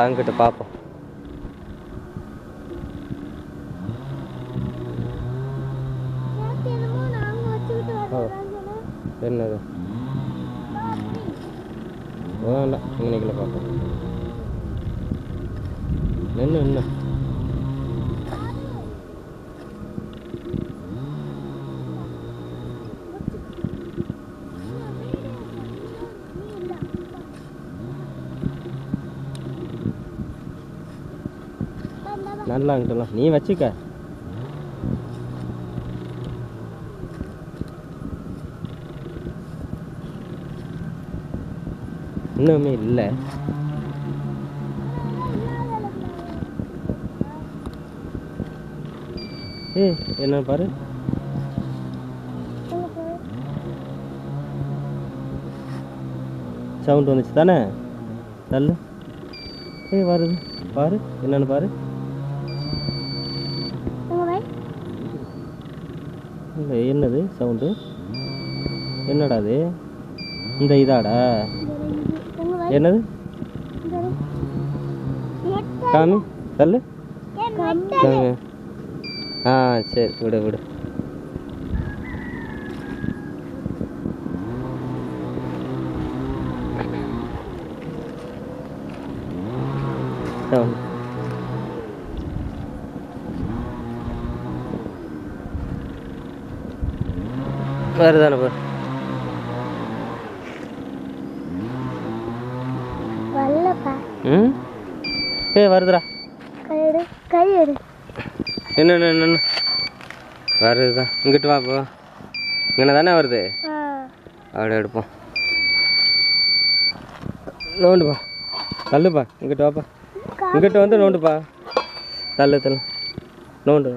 அங்கிட்ட பார்ப்போம். என்னது வேண்டாம், இன்னைக்குள்ள பார்ப்போம். என்ன நல்லா இருக்கலாம், நீ வச்சுக்க. இன்னுமே இல்லை. என்ன பாரு, சவுண்ட் வந்துச்சு தானே? தள்ளு. வருது பாரு, என்னன்னு பாரு. என்னது சவுண்டு? என்னடா அது? இந்த இதாடா? என்னது? காமி, தள்ளு. சரி, விடு. வருதானே பாரு. வருதுடா. என்ன வருதுதான். இங்கிட்டு வா. போ, இங்கே தானே வருது. அப்படியே எடுப்போம். நோண்டுப்பா, தள்ளுப்பா. இங்கிட்ட வாப்பா, இங்கிட்ட வந்து நோண்டுப்பா. தள்ளு. நோண்டு.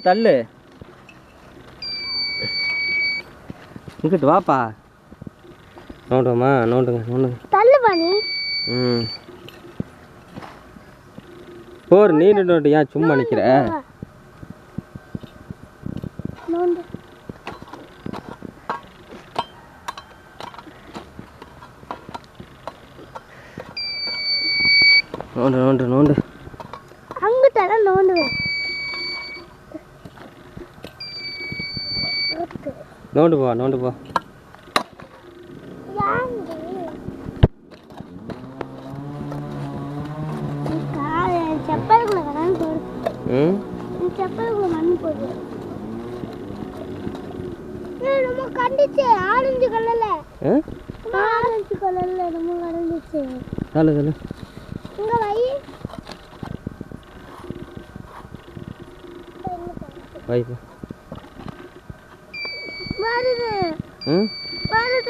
தள்ளு. இங்கிட்டு வாப்பா. நோண்டுமா, நோண்டுங்க. தள்ளு பாணி. போர், நீ நோண்டு. ஏன் சும்மா நிற்கிற? நோண்டு. அங்கிட்ட நோண்டுவேன். நோண்டு போ. செப்பலுக்குள்ள மண்ணு போகுது. நம்ம கண்டிச்சு ஆரஞ்சு கலர்ல நம்ம கண்டிச்சு. தள்ளு. இங்க வைப்பா. வருது.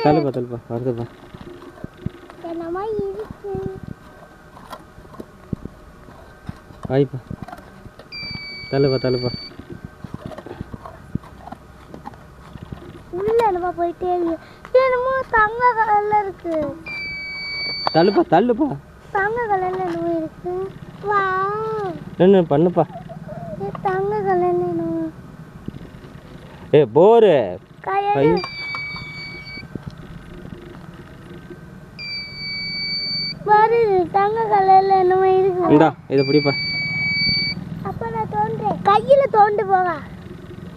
தள்ளுப்பா. வருதுப்பா. என்னமா இருக்கு? வைப்பா. தள்ளுப்பா. உள்ள என்னமா போயிட்டே இருக்கு. என்னமோ தங்க கலர்ல இருக்கு. தள்ளுப்பா. தங்க கலர்ல என்னமோ இருக்கு. வாவ். என்ன பண்ணுப்பா? தங்க கலர்ல என்னமோ. போரு. பாரு, தங்க கலர்ல என்னமோ இருக்கு. இந்தா, இத பிடிப்பா. அப்ப நான் தோன்றேன். கையில தோண்டு போவா.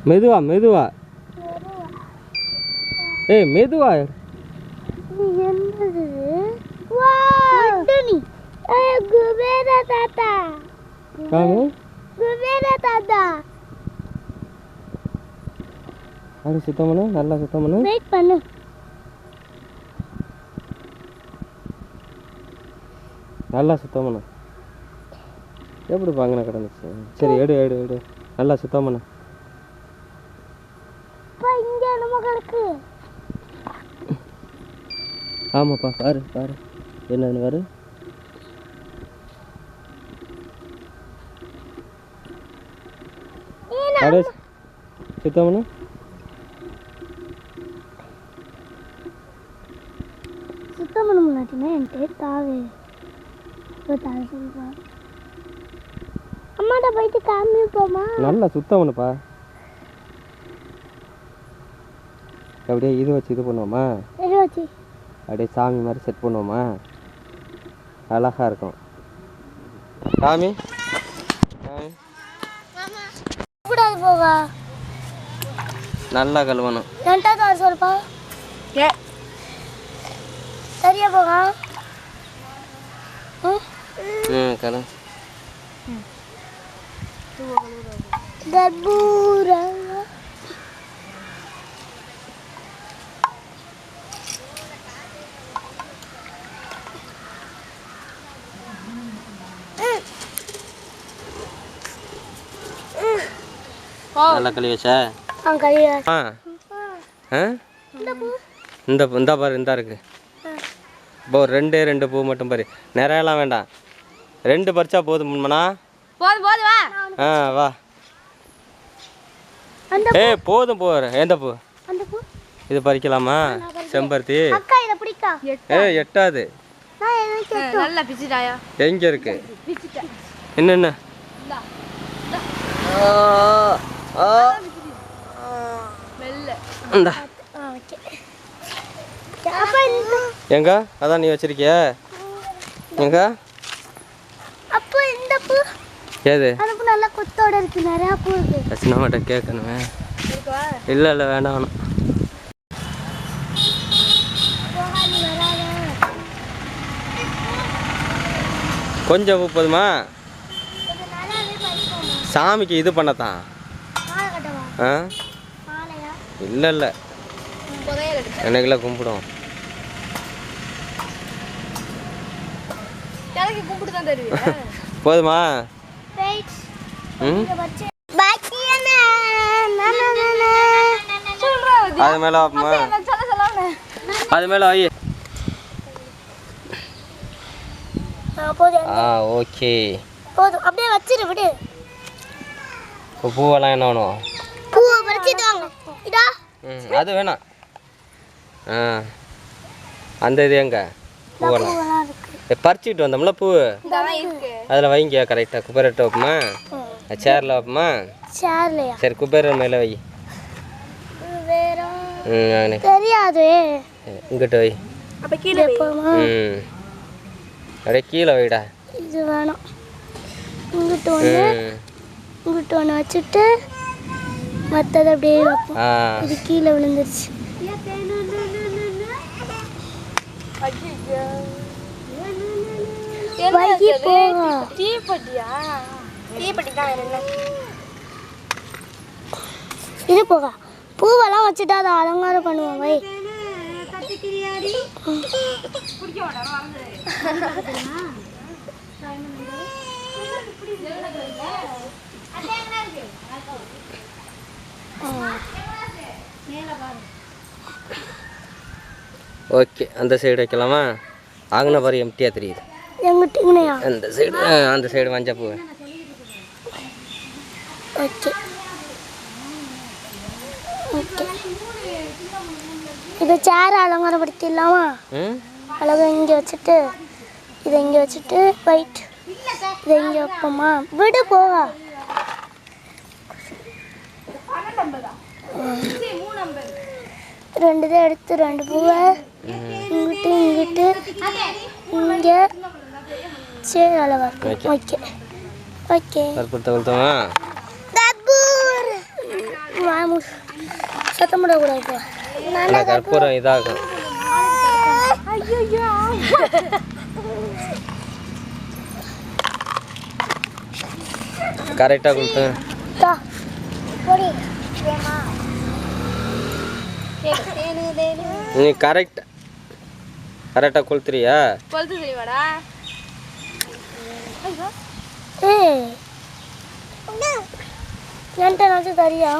மெதுவா. மெதுவா. என்னது? வாவ். டனி. குபேர தாத்தா. அது சுத்தம் பண்ணு, நல்லா சுத்தம் பண்ணு. வெயிட் பண்ணு. நல்லா சுத்தம் பண்ணு. எப்படி பாங்கன கிடந்துச்சு? சரி, எடு. நல்லா சுத்தம் பண்ணு. இங்க என்னமோ கிடக்கு. ஆமாப்பா, பாரு. என்னன்னு பாரு. சுத்தம் பண்ணு. சுத்தம் பண்ண முன்னாடினா என்கிட்ட தாவே. அம்மாட்ட போயிட்டு காமிப்போமா? நல்லா சுத்தம் பண்ணுப்பா. அப்படியே இது வச்சு இது பண்ணுவோமா? இது வச்சு அப்படியே சாமி மாதிரி செட் பண்ணுவோமா? அழகாக இருக்கும். சாமி போகா நல்லா கழுவணும். சொல்லுப்பா. சரியா போகா? கழு கற்பூரா நல்லா கழுவி வச்சா? இந்த பாரு, இந்த இருக்கு. இப்போ ரெண்டு பூ மட்டும் பாரு, நிறையலாம் வேண்டாம். 2 பறிச்சா போதும்னா? ஆ வா. போதும் போற. எந்த பூ இது பறிக்கலாமா? செம்பருத்தி. எட்டாது. எங்க இருக்கு? என்ன எங்க? அதான் நீ வச்சிருக்கிய எங்க? அப்போ இந்த பூ ஏது? அந்த பூ நல்ல கொத்தோட இருக்கு, நிறைய பூ இருக்கு. சின்னமாட்ட கேட்கணுமே. இல்ல வேண்டாம். கொஞ்சம் பூ போதுமா? சாமிக்கு இது பண்ணத்தான். இல்லை எனக்குலாம் கும்பிடும். போதுமா? அது மேலே வைப்போமா? அது மேலே வை. ஓகே போதும், அப்படியே வச்சிரு விடு. இப்போ பூவெல்லாம் என்ன வேணும்? பூவை பறிச்சிட்டு வாங்க. இதா அது வேணாம். அந்த இது எங்க? பூவெல்லாம் பறிச்சுட்டு வந்தோம்ல பூ, அதில் வைங்க கரெக்டாக. குபேரட்ட வைப்போமா? சேரில் வைப்போமா? சரி, குபேரர் மேலே வை. தெரியாது, இங்கிட்ட வை. அப்படியே கீழே வைடா. இது வேணாம். இங்கிட்ட ஒன்று வச்சுட்டு மற்றது அப்படியே வைப்போம். இது கீழே விழுந்துருச்சு. இது போக பூவெல்லாம் வச்சுட்டு அதை அலங்காரம் பண்ணுவோம். வை. ஓகே, அந்த சைடு வைக்கலாமா? ஆங்கின பாரு, எம்டியாக தெரியுது. அந்த சைடு மஞ்சள் பூ. Okay okay. இதை சேர் அலங்காரப்படுத்திடலாமா? அழகாக இங்கே வச்சுட்டு இதை இங்கே வச்சுட்டு ஒயிட் இதை இங்கே வைப்போமா? விடு போவா. ரெண்டு தான் எடுத்து 2 பூவை இங்கிட்டு இங்கே சரி அழகா இருக்கும். Okay okay. சத்தம் போடக்கூடாது. நல்லா கற்பூரம் இதாகும். கரெக்டாக கொடுத்து நீ கரெக்டாக கொளுத்துறியா? என்கிட்ட தரியா?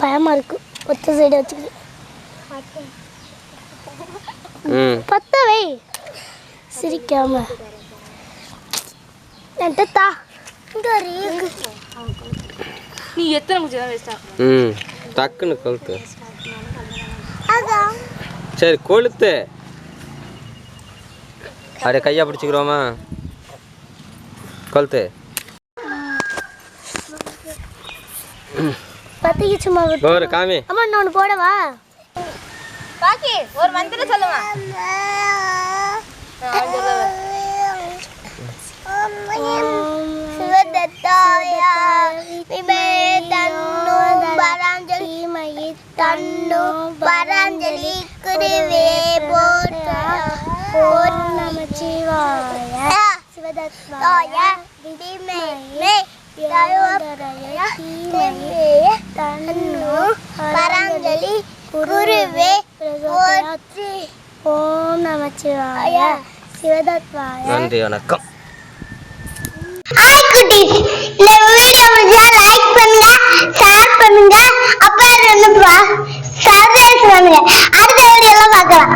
பயமா இருக்கு. ஒத்த சைடு வச்சுக்கிது. பத்த வை. சிரிக்காம என்கிட்ட நீ எத்தனை முடிச்சு தான் வேஸ்டா? டக்குன்னு கொளுத்து. சரி கொளுத்து. அப்படியே கையா பிடிச்சிக்கிறோமா? கொளுத்து. அத்தைக்கு சும்மா விட்டு ஒரு காமி அம்மா நான் ஒன்று போடவா பாக்கி ஒரு மந்திரம் சொல்லுங்க. சிவதத்தாய விபேதன்னு பராஞ்சலி தன்னு பராஞ்சலி குருவே போற்ற ஓம் நமச்சிவாய சிவதத்தாய விதிமே தயோதரய தீமே தன்னு பராஞ்சலி குருவே போற்றி ஓம் நமச்சிவாய சிவதத்தாய. நன்றி வணக்கம். ஹாய் குட்டீஸ், இந்த வீடியோ பிடிச்சா லைக் பண்ணுங்க, ஷேர் பண்ணுங்க, அப்புறம் சப்ஸ்கிரைப் பண்ணுங்க. அடுத்த வீடியோல பார்க்கலாம்.